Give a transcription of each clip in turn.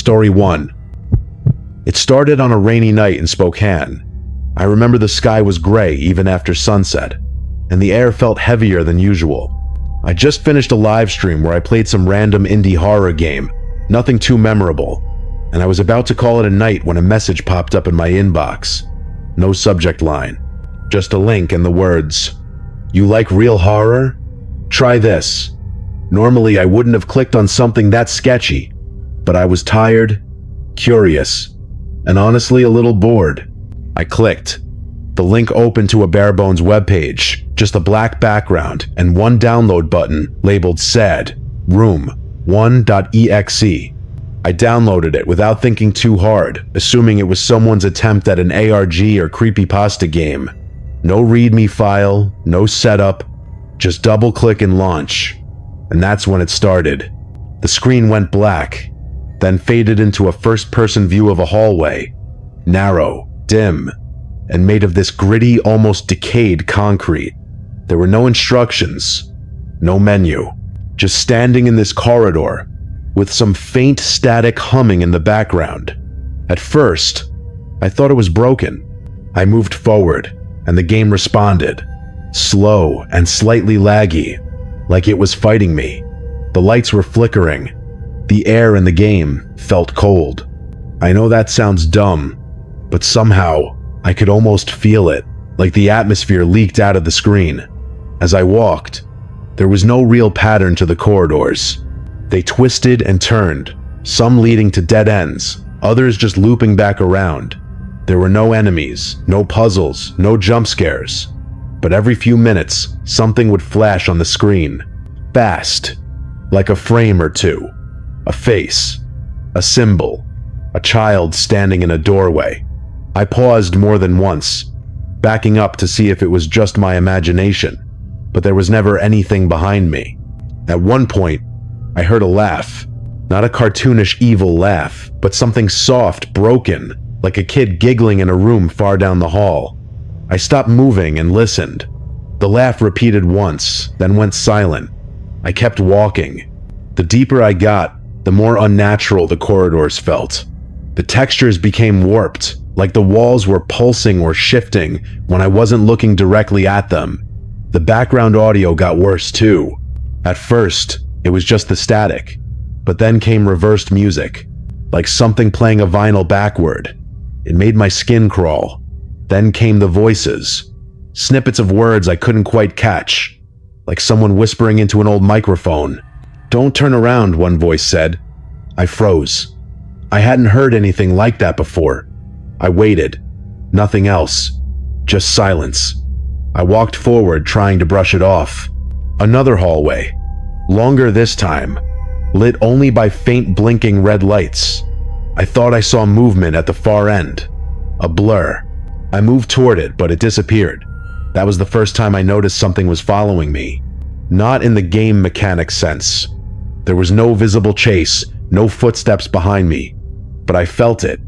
Story 1. It started on a rainy night in Spokane. I remember the sky was gray even after sunset, and the air felt heavier than usual. I just finished a live stream where I played some random indie horror game, nothing too memorable, and I was about to call it a night when a message popped up in my inbox. No subject line, just a link and the words, "You like real horror? Try this." Normally I wouldn't have clicked on something that sketchy, but I was tired, curious, and honestly a little bored. I clicked. The link opened to a bare-bones webpage, just a black background and one download button labeled SAD, Room 1.exe. I downloaded it without thinking too hard, assuming it was someone's attempt at an ARG or creepypasta game. No README file, no setup, just double-click and launch. And that's when it started. The screen went black, then faded into a first-person view of a hallway, narrow, dim, and made of this gritty, almost decayed concrete. There were no instructions, no menu, just standing in this corridor, with some faint static humming in the background. At first, I thought it was broken. I moved forward, and the game responded, slow and slightly laggy, like it was fighting me. The lights were flickering. The air in the game felt cold. I know that sounds dumb, but somehow I could almost feel it, like the atmosphere leaked out of the screen. As I walked, there was no real pattern to the corridors. They twisted and turned, some leading to dead ends, others just looping back around. There were no enemies, no puzzles, no jump scares. But every few minutes, something would flash on the screen. Fast, like a frame or two. A face, a symbol, a child standing in a doorway. I paused more than once, backing up to see if it was just my imagination, but there was never anything behind me. At one point, I heard a laugh. Not a cartoonish evil laugh, but something soft, broken, like a kid giggling in a room far down the hall. I stopped moving and listened. The laugh repeated once, then went silent. I kept walking. The deeper I got, the more unnatural the corridors felt. The textures became warped, like the walls were pulsing or shifting when I wasn't looking directly at them. The background audio got worse too. At first, it was just the static, but then came reversed music, like something playing a vinyl backward. It made my skin crawl. Then came the voices, snippets of words I couldn't quite catch, like someone whispering into an old microphone. "Don't turn around," one voice said. I froze. I hadn't heard anything like that before. I waited. Nothing else. Just silence. I walked forward, trying to brush it off. Another hallway. Longer this time. Lit only by faint blinking red lights. I thought I saw movement at the far end. A blur. I moved toward it, but it disappeared. That was the first time I noticed something was following me. Not in the game mechanic sense. There was no visible chase, no footsteps behind me. But I felt it.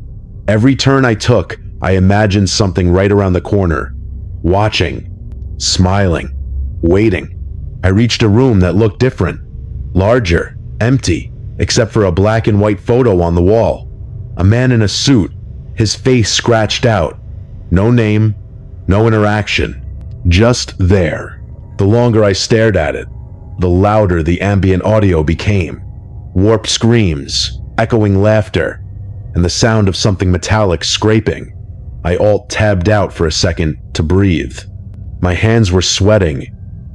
Every turn I took, I imagined something right around the corner. Watching. Smiling. Waiting. I reached a room that looked different. Larger. Empty. Except for a black and white photo on the wall. A man in a suit. His face scratched out. No name. No interaction. Just there. The longer I stared at it, the louder the ambient audio became. Warped screams, echoing laughter, and the sound of something metallic scraping. I alt-tabbed out for a second to breathe. My hands were sweating.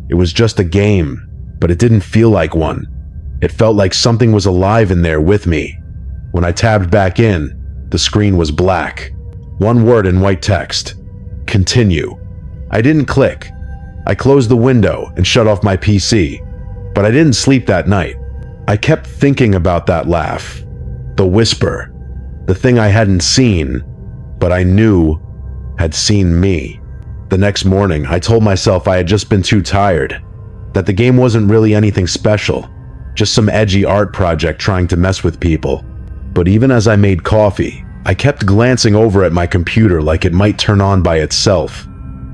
It was just a game, but it didn't feel like one. It felt like something was alive in there with me. When I tabbed back in, the screen was black. One word in white text. Continue. I didn't click. I closed the window and shut off my PC, but I didn't sleep that night. I kept thinking about that laugh, the whisper, the thing I hadn't seen, but I knew had seen me. The next morning, I told myself I had just been too tired, that the game wasn't really anything special, just some edgy art project trying to mess with people. But even as I made coffee, I kept glancing over at my computer like it might turn on by itself.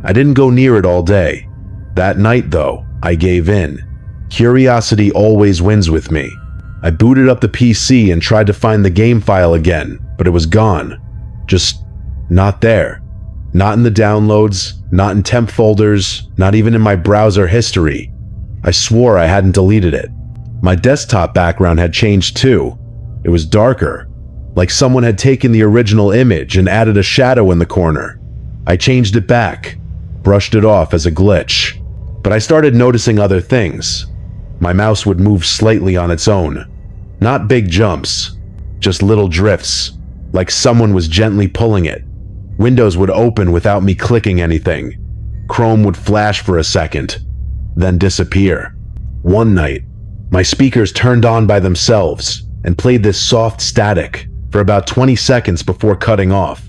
I didn't go near it all day. That night, though, I gave in. Curiosity always wins with me. I booted up the PC and tried to find the game file again, but it was gone. Just not there. Not in the downloads, not in temp folders, not even in my browser history. I swore I hadn't deleted it. My desktop background had changed too. It was darker, like someone had taken the original image and added a shadow in the corner. I changed it back, brushed it off as a glitch. But I started noticing other things. My mouse would move slightly on its own. Not big jumps, just little drifts, like someone was gently pulling it. Windows would open without me clicking anything. Chrome would flash for a second, then disappear. One night, my speakers turned on by themselves and played this soft static for about 20 seconds before cutting off.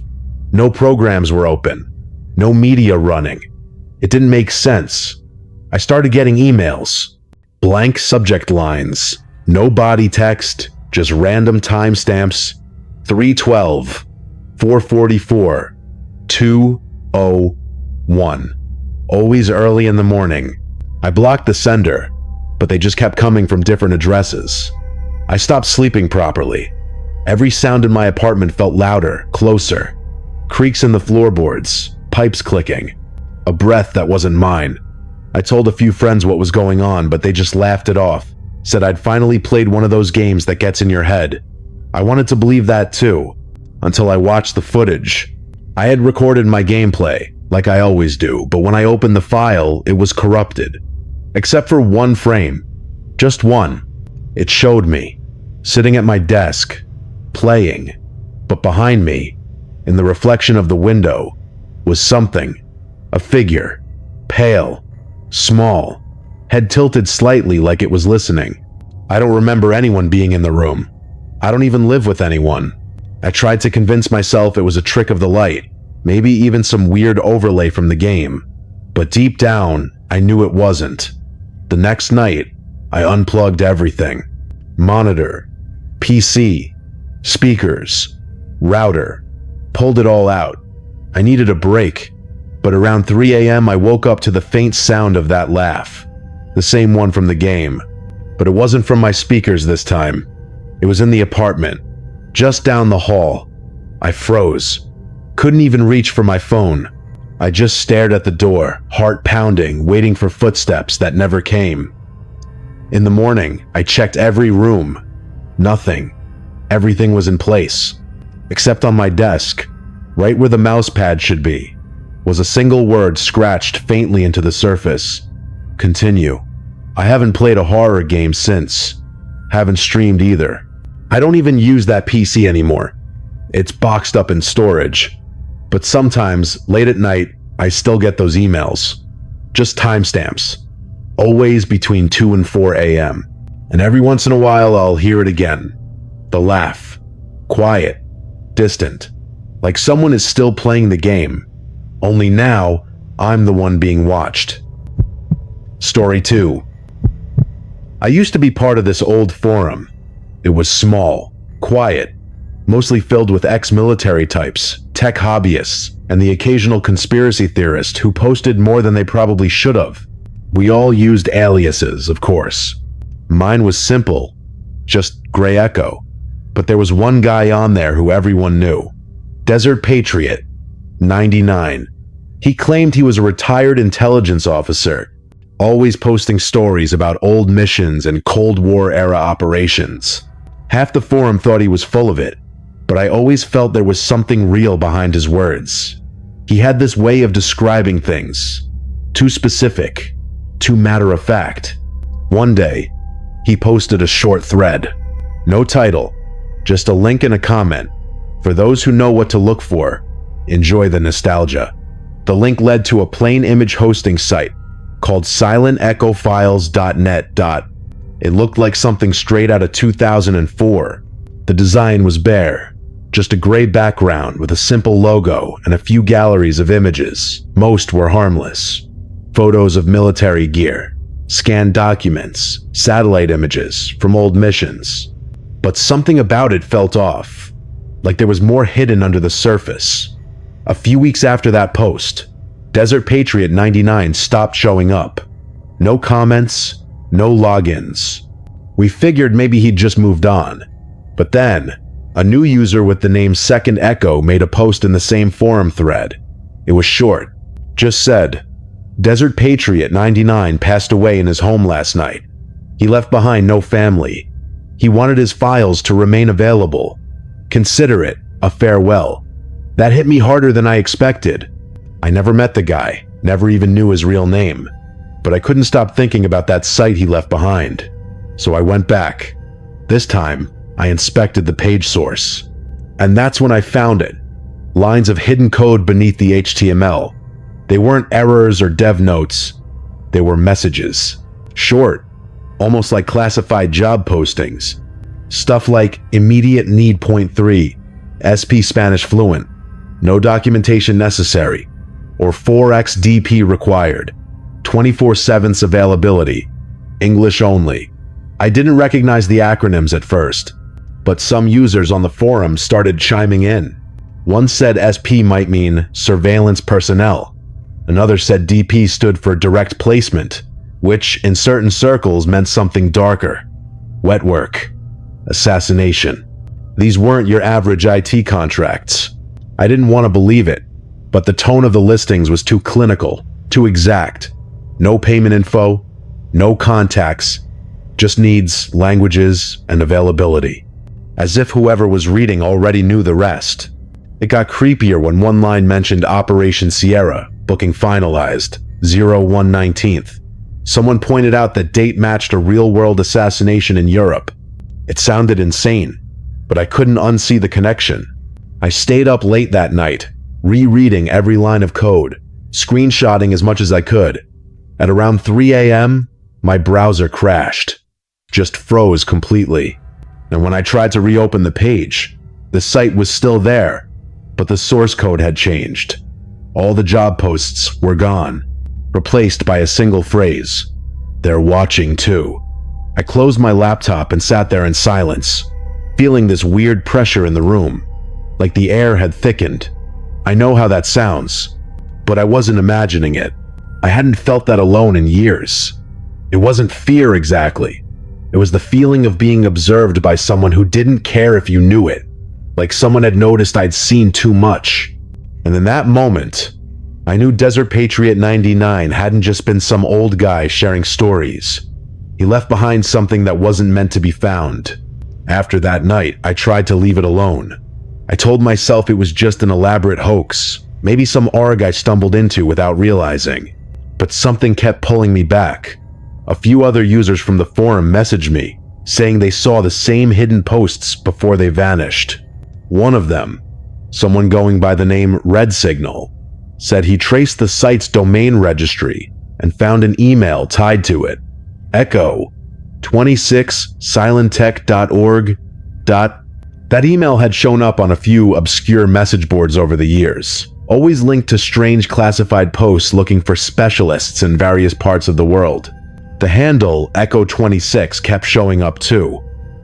No programs were open, no media running. It didn't make sense. I started getting emails. Blank subject lines, no body text, just random timestamps. 312, 444, 201. Always early in the morning. I blocked the sender, but they just kept coming from different addresses. I stopped sleeping properly. Every sound in my apartment felt louder, closer. Creaks in the floorboards, pipes clicking. A breath that wasn't mine. I told a few friends what was going on, but they just laughed it off, said I'd finally played one of those games that gets in your head. I wanted to believe that too, until I watched the footage. I had recorded my gameplay, like I always do, but when I opened the file, it was corrupted. Except for one frame. Just one. It showed me, sitting at my desk, playing, but behind me, in the reflection of the window, was something. A figure. Pale. Small. Head tilted slightly like it was listening. I don't remember anyone being in the room. I don't even live with anyone. I tried to convince myself it was a trick of the light, maybe even some weird overlay from the game. But deep down, I knew it wasn't. The next night, I unplugged everything. Monitor, PC, speakers, router. Pulled it all out. I needed a break. But around 3 a.m. I woke up to the faint sound of that laugh. The same one from the game. But it wasn't from my speakers this time. It was in the apartment, just down the hall. I froze. Couldn't even reach for my phone. I just stared at the door, heart pounding, waiting for footsteps that never came. In the morning, I checked every room. Nothing. Everything was in place. Except on my desk, right where the mouse pad should be, was a single word scratched faintly into the surface. Continue. I haven't played a horror game since. Haven't streamed either. I don't even use that PC anymore. It's boxed up in storage. But sometimes, late at night, I still get those emails. Just timestamps. Always between 2 and 4 a.m. And every once in a while, I'll hear it again. The laugh. Quiet. Distant. Like someone is still playing the game. Only now, I'm the one being watched. Story 2. I used to be part of this old forum. It was small, quiet, mostly filled with ex-military types, tech hobbyists, and the occasional conspiracy theorist who posted more than they probably should have. We all used aliases, of course. Mine was simple, just Grey Echo. But there was one guy on there who everyone knew. Desert Patriot, 99. He claimed he was a retired intelligence officer, always posting stories about old missions and Cold War-era operations. Half the forum thought he was full of it, but I always felt there was something real behind his words. He had this way of describing things. Too specific, too matter-of-fact. One day, he posted a short thread. No title, just a link and a comment. For those who know what to look for, enjoy the nostalgia. The link led to a plain image hosting site called silentechofiles.net. It looked like something straight out of 2004. The design was bare, just a gray background with a simple logo and a few galleries of images. Most were harmless. Photos of military gear, scanned documents, satellite images from old missions. But something about it felt off, like there was more hidden under the surface. A few weeks after that post, Desert Patriot 99 stopped showing up. No comments, no logins. We figured maybe he'd just moved on. But then, a new user with the name Second Echo made a post in the same forum thread. It was short. Just said, "Desert Patriot 99 passed away in his home last night. He left behind no family. He wanted his files to remain available. Consider it a farewell." That hit me harder than I expected. I never met the guy, never even knew his real name. But I couldn't stop thinking about that site he left behind. So I went back. This time, I inspected the page source. And that's when I found it. Lines of hidden code beneath the HTML. They weren't errors or dev notes. They were messages. Short, almost like classified job postings. Stuff like immediate need .3, SP Spanish fluent, no documentation necessary, or 4x DP required, 24/7 availability, English only. I didn't recognize the acronyms at first, but some users on the forum started chiming in. One said SP might mean surveillance personnel. Another said DP stood for direct placement, which in certain circles meant something darker. Wet work. Assassination. These weren't your average IT contracts. I didn't want to believe it, but the tone of the listings was too clinical, too exact. No payment info, no contacts, just needs, languages, and availability. As if whoever was reading already knew the rest. It got creepier when one line mentioned Operation Sierra, booking finalized, 01/19th. Someone pointed out that date matched a real-world assassination in Europe. It sounded insane, but I couldn't unsee the connection. I stayed up late that night, rereading every line of code, screenshotting as much as I could. At around 3 a.m., my browser crashed, just froze completely. And when I tried to reopen the page, the site was still there, but the source code had changed. All the job posts were gone, replaced by a single phrase, "They're watching too." I closed my laptop and sat there in silence, feeling this weird pressure in the room, like the air had thickened. I know how that sounds, but I wasn't imagining it. I hadn't felt that alone in years. It wasn't fear exactly. It was the feeling of being observed by someone who didn't care if you knew it, like someone had noticed I'd seen too much. And in that moment, I knew Desert Patriot 99 hadn't just been some old guy sharing stories. He left behind something that wasn't meant to be found. After that night, I tried to leave it alone. I told myself it was just an elaborate hoax, maybe some ARG I stumbled into without realizing. But something kept pulling me back. A few other users from the forum messaged me, saying they saw the same hidden posts before they vanished. One of them, someone going by the name Red Signal, said he traced the site's domain registry and found an email tied to it. Echo 26silentech.org. That email had shown up on a few obscure message boards over the years, always linked to strange classified posts looking for specialists in various parts of the world. The handle Echo26 kept showing up too.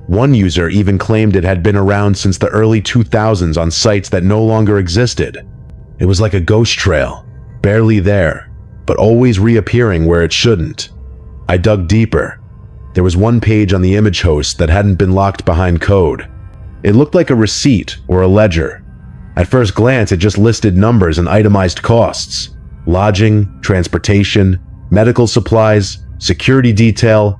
One user even claimed it had been around since the early 2000s on sites that no longer existed. It was like a ghost trail, barely there, but always reappearing where it shouldn't. I dug deeper. There was one page on the image host that hadn't been locked behind code. It looked like a receipt or a ledger. At first glance, it just listed numbers and itemized costs: lodging, transportation, medical supplies, security detail,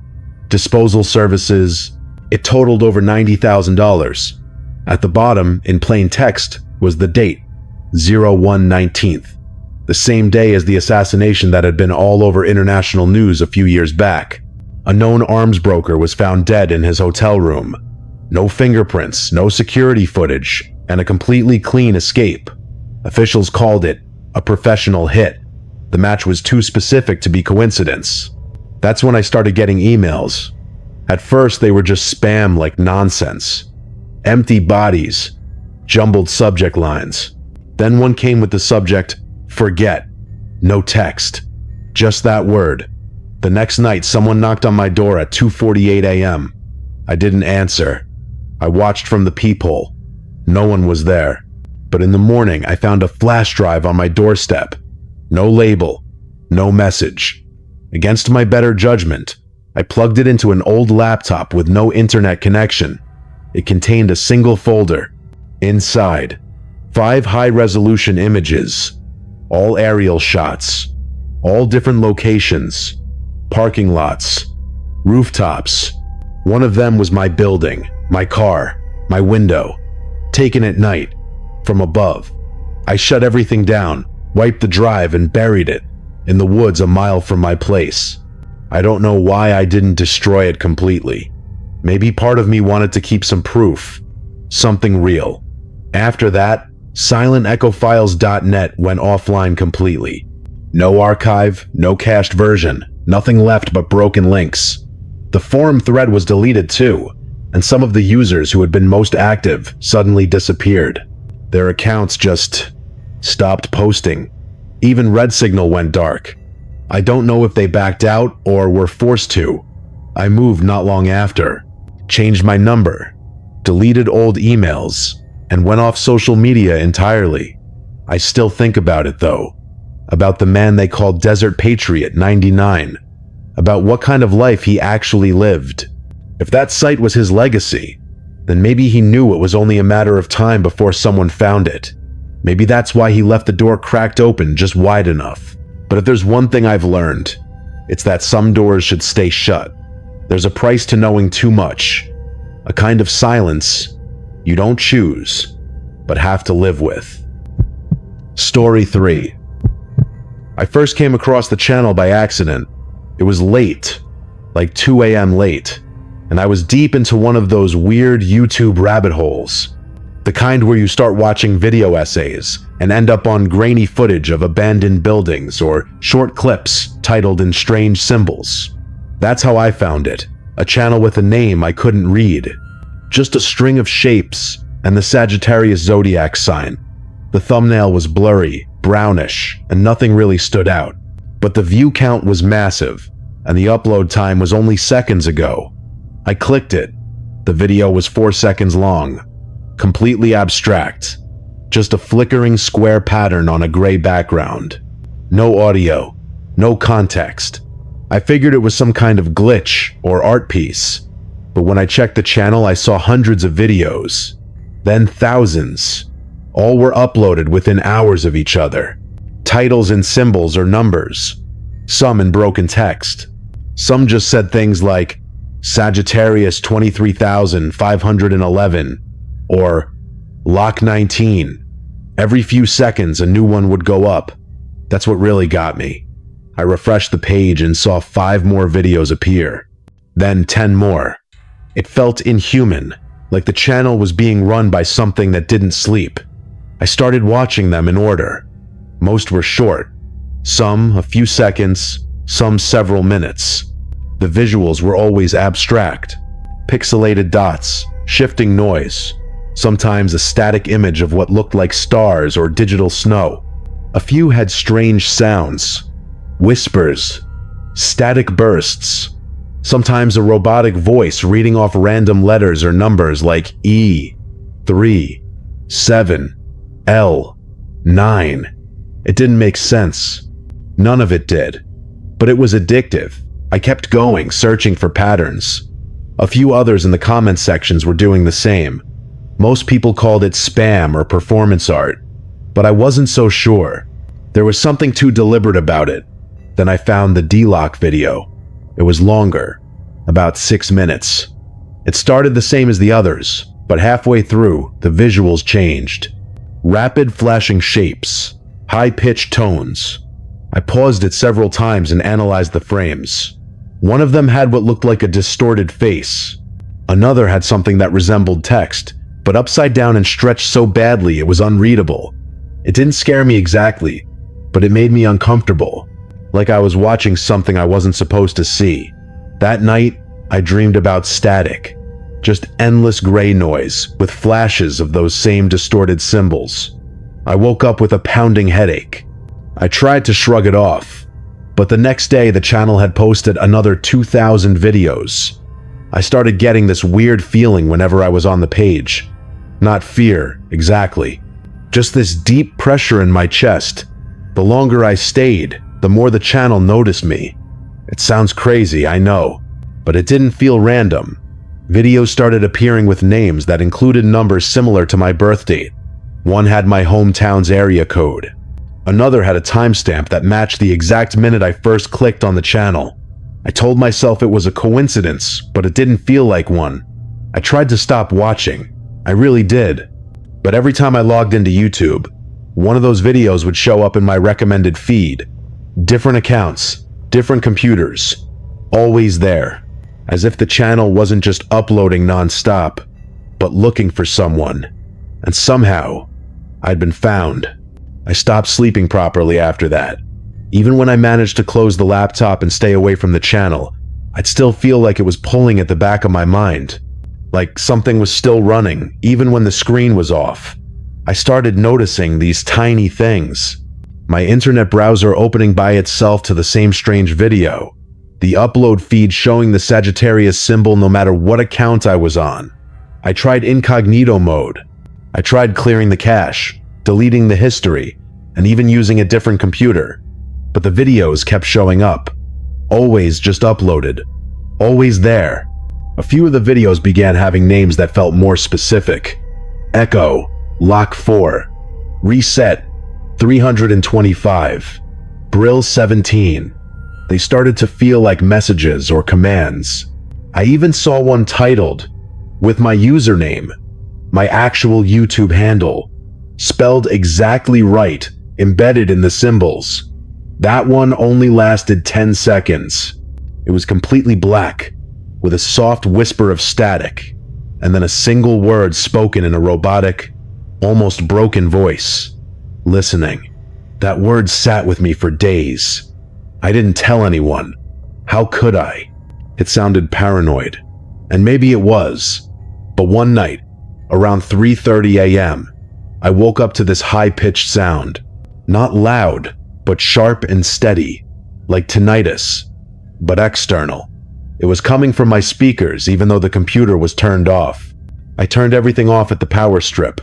disposal services. It totaled over $90,000. At the bottom, in plain text, was the date, 01/19th, the same day as the assassination that had been all over international news a few years back. A known arms broker was found dead in his hotel room. No fingerprints, no security footage, and a completely clean escape. Officials called it a professional hit. The match was too specific to be coincidence. That's when I started getting emails. At first, they were just spam like nonsense. Empty bodies, jumbled subject lines. Then one came with the subject, "Forget." No text. Just that word. The next night, someone knocked on my door at 2:48 a.m. I didn't answer. I watched from the peephole. No one was there. But in the morning, I found a flash drive on my doorstep. No label, no message. Against my better judgment, I plugged it into an old laptop with no internet connection. It contained a single folder. Inside, 5 high-resolution images, all aerial shots, all different locations, parking lots, rooftops. One of them was my building, my car, my window, taken at night, from above. I shut everything down, wiped the drive, and buried it in the woods a mile from my place. I don't know why I didn't destroy it completely. Maybe part of me wanted to keep some proof, something real. After that, SilentEchoFiles.net went offline completely. No archive, no cached version, nothing left but broken links. The forum thread was deleted too, and some of the users who had been most active suddenly disappeared. Their accounts just stopped posting. Even Red Signal went dark. I don't know if they backed out or were forced to. I moved not long after, changed my number, deleted old emails, and went off social media entirely. I still think about it though, about the man they called Desert Patriot 99, about what kind of life he actually lived. If that site was his legacy, then maybe he knew it was only a matter of time before someone found it. Maybe that's why he left the door cracked open just wide enough. But if there's one thing I've learned, it's that some doors should stay shut. There's a price to knowing too much, a kind of silence you don't choose, but have to live with. Story 3. I first came across the channel by accident. It was late, like 2 a.m. late, and I was deep into one of those weird YouTube rabbit holes. The kind where you start watching video essays and end up on grainy footage of abandoned buildings or short clips titled in strange symbols. That's how I found it, a channel with a name I couldn't read. Just a string of shapes and the Sagittarius zodiac sign. The thumbnail was blurry, brownish, and nothing really stood out. But the view count was massive, and the upload time was only seconds ago. I clicked it. The video was 4 seconds long. Completely abstract. Just a flickering square pattern on a gray background. No audio, no context. I figured it was some kind of glitch or art piece. But when I checked the channel, I saw hundreds of videos. Then thousands. All were uploaded within hours of each other. Titles in symbols or numbers. Some in broken text. Some just said things like Sagittarius 23,511 or Lock 19. Every few seconds a new one would go up. That's what really got me. I refreshed the page and saw 5 more videos appear. Then 10 more. It felt inhuman, like the channel was being run by something that didn't sleep. I started watching them in order. Most were short. Some a few seconds, some several minutes. The visuals were always abstract. Pixelated dots, shifting noise. Sometimes a static image of what looked like stars or digital snow. A few had strange sounds. Whispers. Static bursts. Sometimes a robotic voice reading off random letters or numbers like E, 3, 7, L, 9. It didn't make sense. None of it did. But it was addictive. I kept going, searching for patterns. A few others in the comment sections were doing the same. Most people called it spam or performance art, but I wasn't so sure. There was something too deliberate about it. Then I found the D-Lock video. It was longer, about 6 minutes. It started the same as the others, but halfway through, the visuals changed. Rapid flashing shapes, high-pitched tones. I paused it several times and analyzed the frames. One of them had what looked like a distorted face. Another had something that resembled text, but upside down and stretched so badly it was unreadable. It didn't scare me exactly, but it made me uncomfortable, like I was watching something I wasn't supposed to see. That night, I dreamed about static, just endless gray noise with flashes of those same distorted symbols. I woke up with a pounding headache. I tried to shrug it off, but the next day the channel had posted another 2,000 videos. I started getting this weird feeling whenever I was on the page. Not fear, exactly. Just this deep pressure in my chest. The longer I stayed, the more the channel noticed me. It sounds crazy, I know, But it didn't feel random. Videos started appearing with names that included numbers similar to my birth date. One had my hometown's area code. Another had a timestamp that matched the exact minute I first clicked on the channel. I told myself it was a coincidence, but it didn't feel like one. I tried to stop watching. I really did. But every time I logged into YouTube, one of those videos would show up in my recommended feed. Different accounts, different computers, always there. As if the channel wasn't just uploading nonstop, but looking for someone. And somehow, I'd been found. I stopped sleeping properly after that. Even when I managed to close the laptop and stay away from the channel, I'd still feel like it was pulling at the back of my mind. Like something was still running, even when the screen was off. I started noticing these tiny things. My internet browser opening by itself to the same strange video. The upload feed showing the Sagittarius symbol no matter what account I was on. I tried incognito mode. I tried clearing the cache, deleting the history, and even using a different computer. But the videos kept showing up. Always just uploaded. Always there. A few of the videos began having names that felt more specific. Echo, Lock 4, Reset, 325, Brill 17. They started to feel like messages or commands. I even saw one titled, with my username, my actual YouTube handle, spelled exactly right, embedded in the symbols. That one only lasted 10 seconds. It was completely black, with a soft whisper of static, and then a single word spoken in a robotic, almost broken voice. Listening. That word sat with me for days. I didn't tell anyone. How could I? It sounded paranoid. And maybe it was. But one night, around 3:30 a.m., I woke up to this high-pitched sound. Not loud, but sharp and steady, like tinnitus, but external. It was coming from my speakers even though the computer was turned off. I turned everything off at the power strip,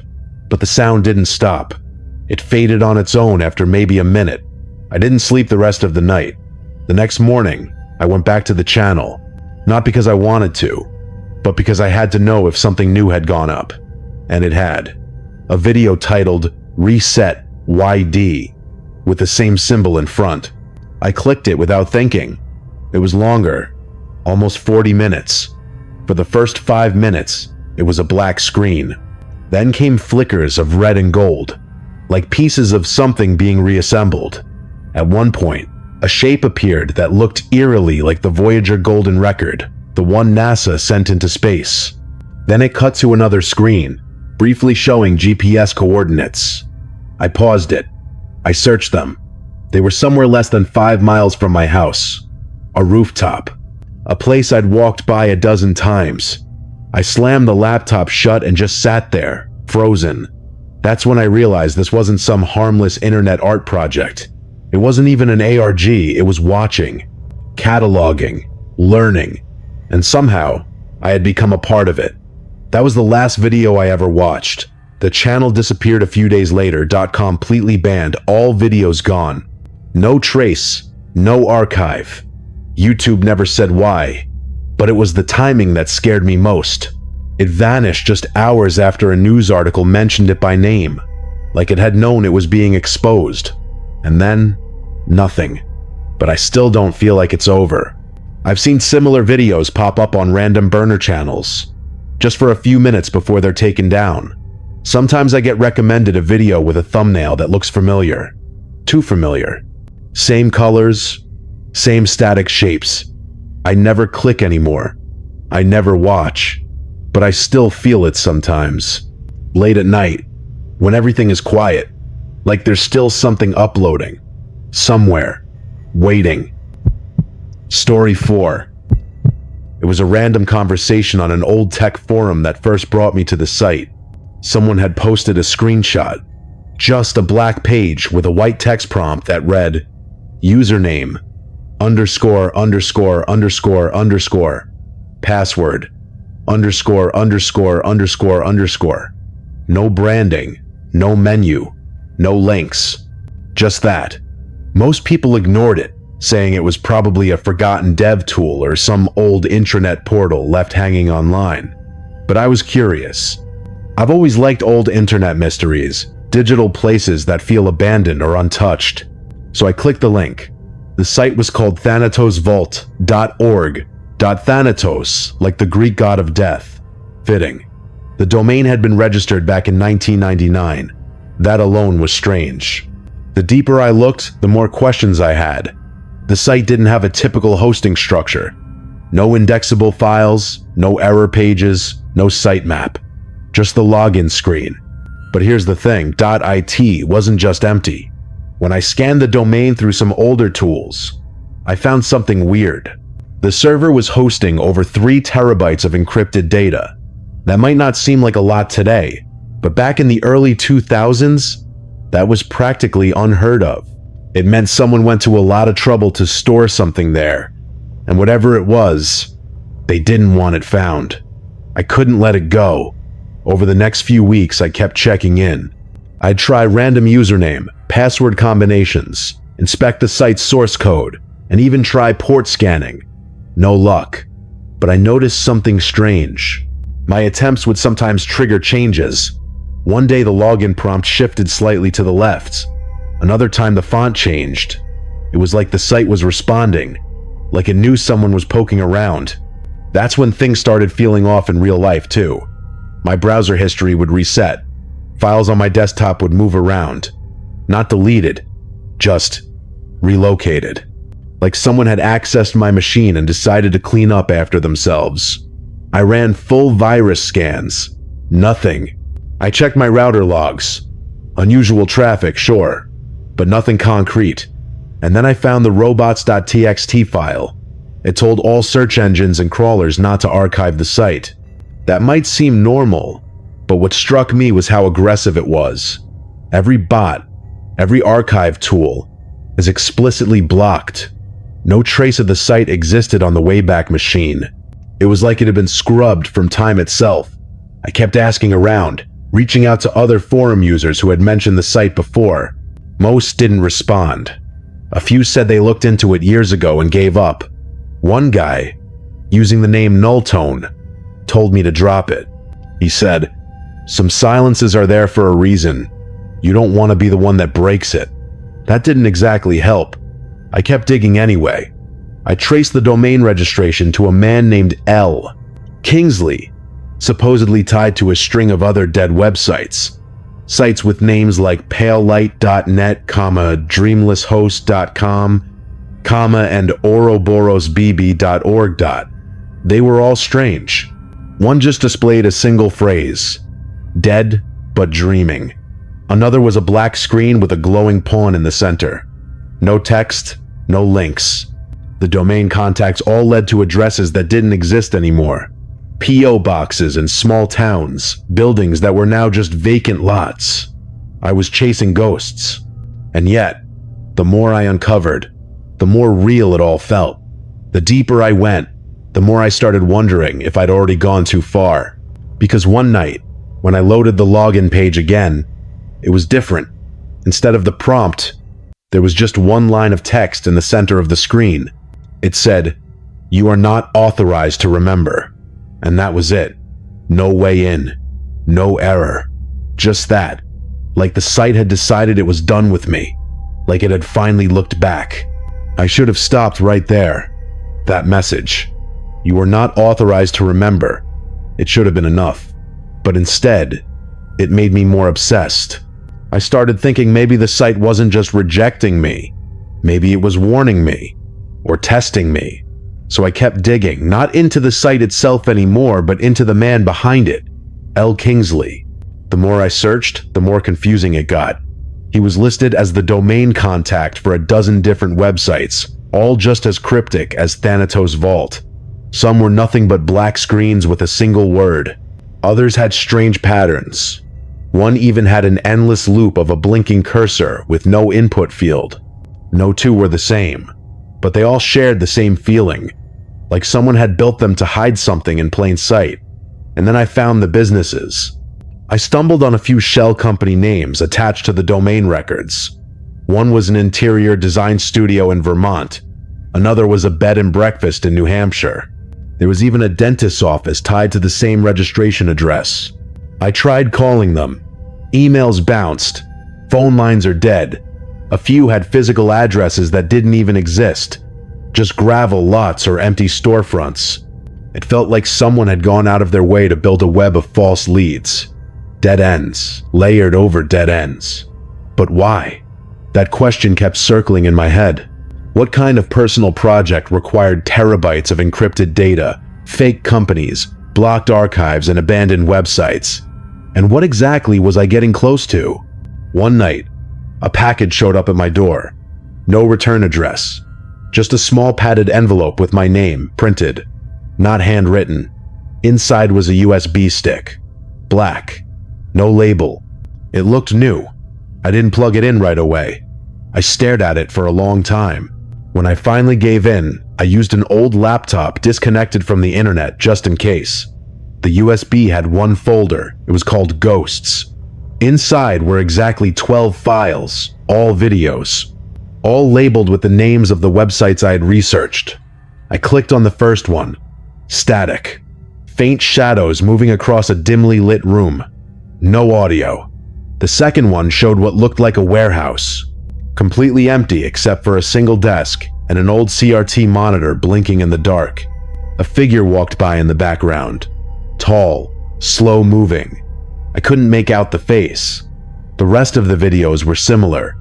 but the sound didn't stop. It faded on its own after maybe a minute. I didn't sleep the rest of the night. The next morning, I went back to the channel, not because I wanted to, but because I had to know if something new had gone up. And it had. A video titled Reset YD, with the same symbol in front. I clicked it without thinking. It was longer, almost 40 minutes. For the first 5 minutes, it was a black screen. Then came flickers of red and gold, like pieces of something being reassembled. At one point, a shape appeared that looked eerily like the Voyager Golden Record, the one NASA sent into space. Then it cut to another screen, briefly showing GPS coordinates. I paused it. I searched them. They were somewhere less than 5 miles from my house. A rooftop. A place I'd walked by a dozen times. I slammed the laptop shut and just sat there, frozen. That's when I realized this wasn't some harmless internet art project. It wasn't even an ARG, it was watching, cataloging, learning, and somehow I had become a part of it. That was the last video I ever watched. The channel disappeared a few days later, completely banned, all videos gone. No trace, no archive. YouTube never said why, but it was the timing that scared me most. It vanished just hours after a news article mentioned it by name, like it had known it was being exposed. And then, nothing. But I still don't feel like it's over. I've seen similar videos pop up on random burner channels, just for a few minutes before they're taken down. Sometimes I get recommended a video with a thumbnail that looks familiar. Too familiar. Same colors, same static shapes. I never click anymore. I never watch. But I still feel it sometimes. Late at night, when everything is quiet, like there's still something uploading. Somewhere. Waiting. Story 4. It was a random conversation on an old tech forum that first brought me to the site. Someone had posted a screenshot. Just a black page with a white text prompt that read, username, underscore, underscore, underscore, underscore, password, underscore, underscore, underscore, underscore. No branding, no menu, no links. Just that. Most people ignored it, saying it was probably a forgotten dev tool or some old intranet portal left hanging online. But I was curious. I've always liked old internet mysteries, digital places that feel abandoned or untouched. So I clicked the link. The site was called thanatosvault.org. Thanatos, like the Greek god of death. Fitting. The domain had been registered back in 1999. That alone was strange. The deeper I looked, the more questions I had. The site didn't have a typical hosting structure. No indexable files, no error pages, no sitemap. Just the login screen. But here's the thing, .it wasn't just empty. When I scanned the domain through some older tools, I found something weird. The server was hosting over 3 terabytes of encrypted data. That might not seem like a lot today, but back in the early 2000s, that was practically unheard of. It meant someone went to a lot of trouble to store something there, and whatever it was, they didn't want it found. I couldn't let it go. Over the next few weeks, I kept checking in. I'd try random username, password combinations, inspect the site's source code, and even try port scanning. No luck. But I noticed something strange. My attempts would sometimes trigger changes. One day the login prompt shifted slightly to the left. Another time the font changed. It was like the site was responding, like it knew someone was poking around. That's when things started feeling off in real life too. My browser history would reset. Files on my desktop would move around. Not deleted, just relocated. Like someone had accessed my machine and decided to clean up after themselves. I ran full virus scans. Nothing. I checked my router logs. Unusual traffic, sure, but nothing concrete. And then I found the robots.txt file. It told all search engines and crawlers not to archive the site. That might seem normal, but what struck me was how aggressive it was. Every bot, every archive tool is explicitly blocked. No trace of the site existed on the Wayback Machine. It was like it had been scrubbed from time itself. I kept asking around, reaching out to other forum users who had mentioned the site before. Most didn't respond. A few said they looked into it years ago and gave up. One guy, using the name Nulltone, told me to drop it. He said, "Some silences are there for a reason. You don't want to be the one that breaks it." That didn't exactly help. I kept digging anyway. I traced the domain registration to a man named L. Kingsley, supposedly tied to a string of other dead websites. Sites with names like palelight.net, dreamlesshost.com, and ouroborosbb.org. They were all strange. One just displayed a single phrase, "dead but dreaming." Another was a black screen with a glowing pawn in the center. No text, no links. The domain contacts all led to addresses that didn't exist anymore. P.O. boxes in small towns, buildings that were now just vacant lots. I was chasing ghosts. And yet, the more I uncovered, the more real it all felt. The deeper I went, the more I started wondering if I'd already gone too far. Because one night, when I loaded the login page again, it was different. Instead of the prompt, there was just one line of text in the center of the screen. It said, "You are not authorized to remember." And that was it. No way in. No error. Just that. Like the site had decided it was done with me. Like it had finally looked back. I should have stopped right there. That message. "You are not authorized to remember." It should have been enough. But instead, it made me more obsessed. I started thinking maybe the site wasn't just rejecting me. Maybe it was warning me. Or testing me. So I kept digging, not into the site itself anymore, but into the man behind it, L. Kingsley. The more I searched, the more confusing it got. He was listed as the domain contact for a dozen different websites, all just as cryptic as Thanatos Vault. Some were nothing but black screens with a single word. Others had strange patterns. One even had an endless loop of a blinking cursor with no input field. No two were the same, but they all shared the same feeling, like someone had built them to hide something in plain sight. And then I found the businesses. I stumbled on a few shell company names attached to the domain records. One was an interior design studio in Vermont, Another was a bed and breakfast in New Hampshire. There was even a dentist's office tied to the same registration address. I tried calling them. Emails bounced. Phone lines are dead. A few had physical addresses that didn't even exist. Just gravel lots or empty storefronts. It felt like someone had gone out of their way to build a web of false leads. Dead ends, layered over dead ends. But why? That question kept circling in my head. What kind of personal project required terabytes of encrypted data, fake companies, blocked archives, and abandoned websites? And what exactly was I getting close to? One night, a package showed up at my door. No return address. Just a small padded envelope with my name printed, not handwritten. Inside was a USB stick. Black. No label. It looked new. I didn't plug it in right away. I stared at it for a long time. When I finally gave in, I used an old laptop disconnected from the internet just in case. The USB had one folder. It was called Ghosts. Inside were exactly 12 files, all videos, all labeled with the names of the websites I had researched. I clicked on the first one. Static. Faint shadows moving across a dimly lit room. No audio. The second one showed what looked like a warehouse. Completely empty except for a single desk and an old CRT monitor blinking in the dark. A figure walked by in the background. Tall, slow moving. I couldn't make out the face. The rest of the videos were similar.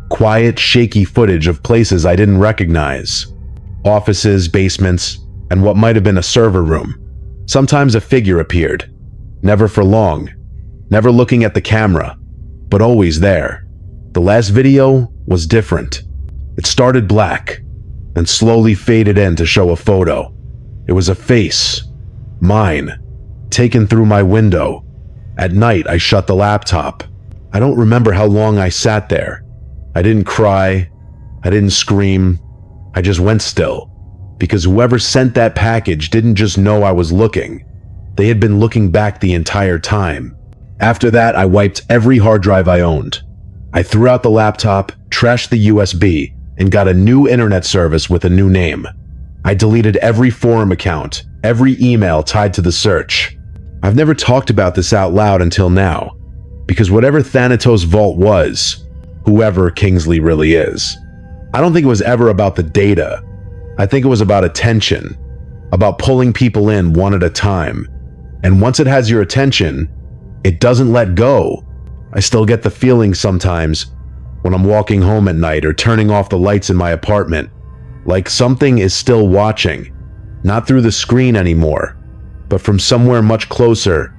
Quiet, shaky footage of places I didn't recognize. Offices, basements, and what might have been a server room. Sometimes a figure appeared. Never for long. Never looking at the camera, but always there. The last video was different. It started black, and slowly faded in to show a photo. It was a face. Mine. Taken through my window. At night, I shut the laptop. I don't remember how long I sat there. I didn't cry. I didn't scream. I just went still. Because whoever sent that package didn't just know I was looking. They had been looking back the entire time. After that, I wiped every hard drive I owned. I threw out the laptop, trashed the USB, and got a new internet service with a new name. I deleted every forum account, every email tied to the search. I've never talked about this out loud until now, because whatever Thanatos Vault was, whoever Kingsley really is, I don't think it was ever about the data. I think it was about attention, about pulling people in one at a time. And once it has your attention, it doesn't let go. I still get the feeling sometimes when I'm walking home at night or turning off the lights in my apartment, like something is still watching, not through the screen anymore, but from somewhere much closer